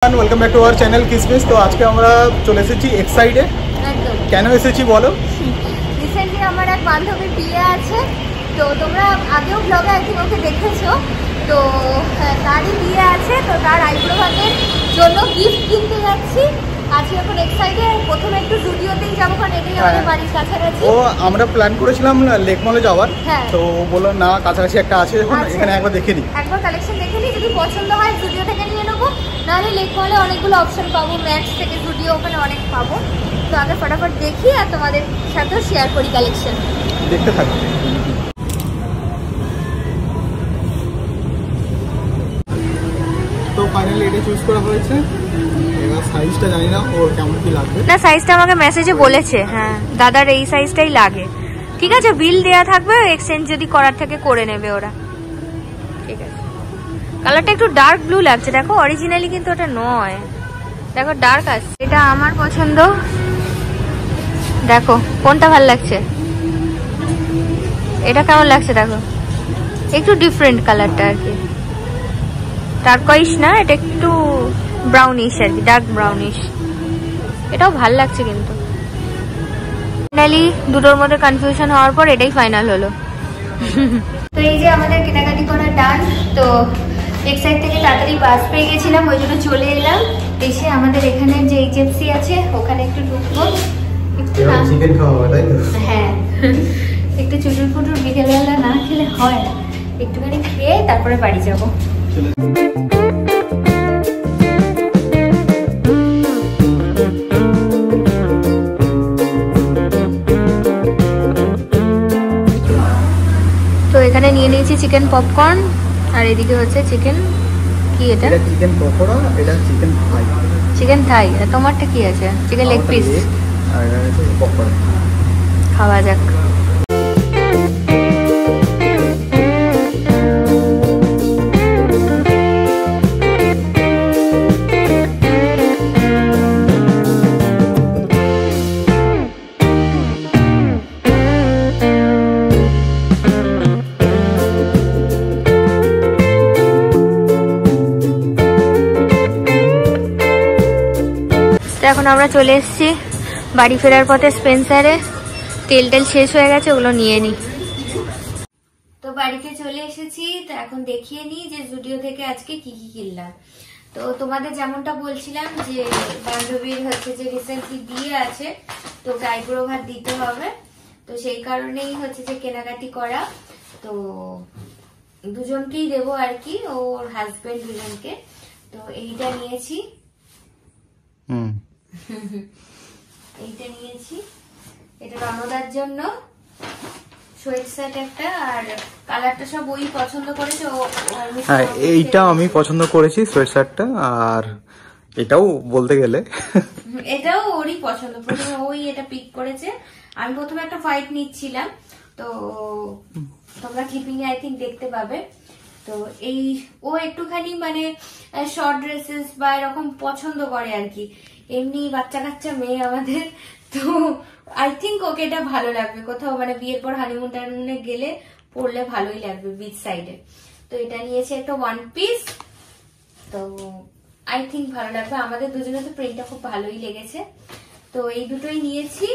Welcome back to our channel কিসমিস। তো আজকে আমরা চলে এসেছি এক্সাইডে। কেন এসেছি বলো? রিসেন্টলি আমার এক বান্ধবীর বিয়ে আছে, তো তোমরা আগেও ব্লগে আই থিঙ্ক ওকে দেখেছো। তো তারই বিয়ে আছে, তো তার আইব্রো ভাতের জন্য গিফট কিনতে যাচ্ছি। আজকে এখন এক্সাইডে প্রথমে একটু জুডিওতেই যাবো, কারণ এটাই আমাদের বাড়ির কাছাকাছি। ও আমরা প্ল্যান করেছিলাম লেক মলে যাওয়ার, তো বললো না কাছাকাছি একটা আছে, এখন এখানে একবার দেখে নিই, একবার কালেকশন দেখে নিই, যদি পছন্দ হয় জুডিও থেকে নিয়ে নেবো, নাহলে লেক মলে অনেকগুলো অপশন পাবো, ম্যাক্স থেকে জুডিও ওখানে অনেক পাবো। তো আগে ফটাফট দেখি আর তোমাদের সাথেও শেয়ার করি কালেকশন। দেখতে থাকো। তো ফাইনালি এটা চুজ করা হয়েছে। এবার সাইজটা জানি না ওর কেমন কি লাগবে। না, সাইজটা আমাকে মেসেজে বলেছে, হ্যাঁ দাদার এই সাইজটাই লাগে। ঠিক আছে, বিল দেয়া থাকবে, এক্সচেঞ্জ যদি করার থেকে করে নেবে ওরা। ঠিক আছে, কালারটা একটু ডার্ক ব্লু লাগছে, দেখো অরিজিনালি কিন্তু ওটা নয়, দেখো ডার্ক আছে। এটা আমার পছন্দ, দেখো কোনটা ভালো লাগছে, এটা কেমন লাগছে দেখো, একটু ডিফারেন্ট কালারটা আর কি, টার্কয়েশ না, এটা একটু ব্রাউনিশ আর কি, ডার্ক ব্রাউনিশ। এটাও ভাল লাগছে কিন্তু। ফাইনালি দুটোর মধ্যে কনফিউশন হওয়ার পর এটাই ফাইনাল হলো। তো এই যে আমাদের কেনাকাটি করা ডান। তো এক্সাইড থেকে তাড়াতাড়ি বাস পেয়ে গেছিলাম, ওই জন্য চলে এলাম। এসে আমাদের এখানে যে এইচএফসি আছে ওখানে একটু ঢুকবো, একটু না চিকেন খাওয়া হবে তাই তো? হ্যাঁ, একটু চুটুর ফুটুর বিকেলবেলা না খেলে হয় না, একটুখানি খেয়ে তারপরে বাড়ি যাবো। তো এখানে নিয়ে নিয়েছি চিকেন পপকর্ন, আর এদিকে হচ্ছে চিকেন, কি এটা? চিকেন পকোড়া, এটা চিকেন থাই। চিকেন থাই। তোমারটা কি আছে? Chicken leg piece. আর এটা হচ্ছে পকোড়া। খাওয়া যাক। এখন আমরা চলে এসেছি বাড়ি ফেরার পথে স্পেন্সারে। তেল শেষ হয়ে গেছে, ওগুলো নিয়ে নি। তো বাড়িতে চলে এসেছি, তো এখন দেখিয়ে নিই যে জুডিও থেকে আজকে কি কি কিনলাম। তো তোমাদের যেমনটা বলছিলাম যে বান্ধবীর হচ্ছে যে রিসেন্টলি বিয়ে আছে, তো আইব্রো ভাত দিতে হবে, তো সেই কারণেই হচ্ছে যে কেনাকাটি করা। তো দুজনকেই দেবো আর কি, ওর হাজবেন্ড দুজনকে। তো এইটা নিয়েছি, এইটা নিয়েছি, এটা রণদার জন্য সোয়েট শার্ট একটা, আর কালারটা সব ওই পছন্দ করেছে। হ্যাঁ, এইটা আমি পছন্দ করেছি সোয়েট শার্টটা, আর এটাও বলতে গেলে এটাও ওরই পছন্দ, প্রথমে ওই এটা পিক করেছে। আমি প্রথমে একটা হোয়াইট নিচ্ছিলাম, তো তোমরা ক্লিপিং এ আই থিঙ্ক দেখতে পাবে। তো এই ও একটুখানি মানে শর্ট ড্রেসেস বা এরকম পছন্দ করে আর কি, এমনি বাচ্চা কাচ্চা মেয়ে আমাদের। তো আই থিঙ্ক ওকে এটা ভালো লাগবে, কোথাও মানে বিয়ের পর হানিমুন টানিমুনে গেলে পরলে ভালোই লাগবে বিচ সাইডে। তো এটা নিয়েছে একটা ওয়ান পিস, তো আই থিঙ্ক ভালো লাগবে আমাদের দুজনে। তো প্রিন্টটা খুব ভালোই লেগেছে, তো এই দুটোই নিয়েছি।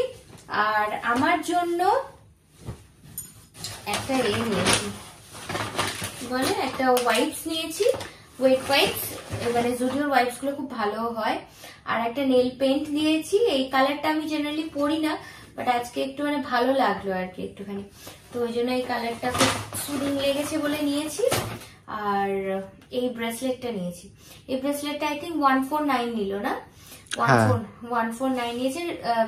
আর আমার জন্য একটা নিয়েছি, বলে একটা ওয়াইপস নিয়েছি, ওয়েট ওয়াইপস, মানে জুডিওর ওয়াইপস গুলো খুব ভালো হয়। আর একটা নেল পেইন্ট নিয়েছি, এই কালারটা আমি জেনারেলি পরি না, বাট আজকে একটু মানে ভালো লাগলো আর কি একটুখানি, তো ওই জন্য এই কালারটা খুব সুদিং লেগেছে বলে নিয়েছি। আর এই ব্রেসলেটটা নিয়েছি, এই ব্রেসলেটটা আই থিঙ্ক 149 নিল না, 149 নিয়েছে।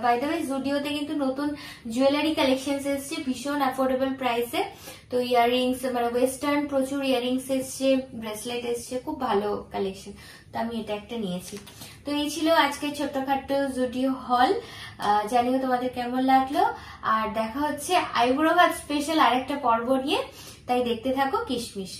বাই দ্য ওয়ে জুডিওতে কিন্তু নতুন জুয়েলারি কালেকশন এসছে ভীষণ অ্যাফোর্ডেবল প্রাইসে। তো ইয়াররিংস মানে ওয়েস্টার্ন প্রচুর ইয়াররিংস এসছে, ব্রেসলেট এসছে, খুব ভালো কালেকশন। তো আমি এটা একটা নিয়েছি। তো এই ছিল আজকে ছোট্টখাট্ট জুডিও হল। জানিও তোমাদের কেমন লাগলো, আর দেখা হচ্ছে আইব্রো ভাত স্পেশাল আরেকটা পর্ব নিয়ে, তাই দেখতে থাকো কিশমিশ।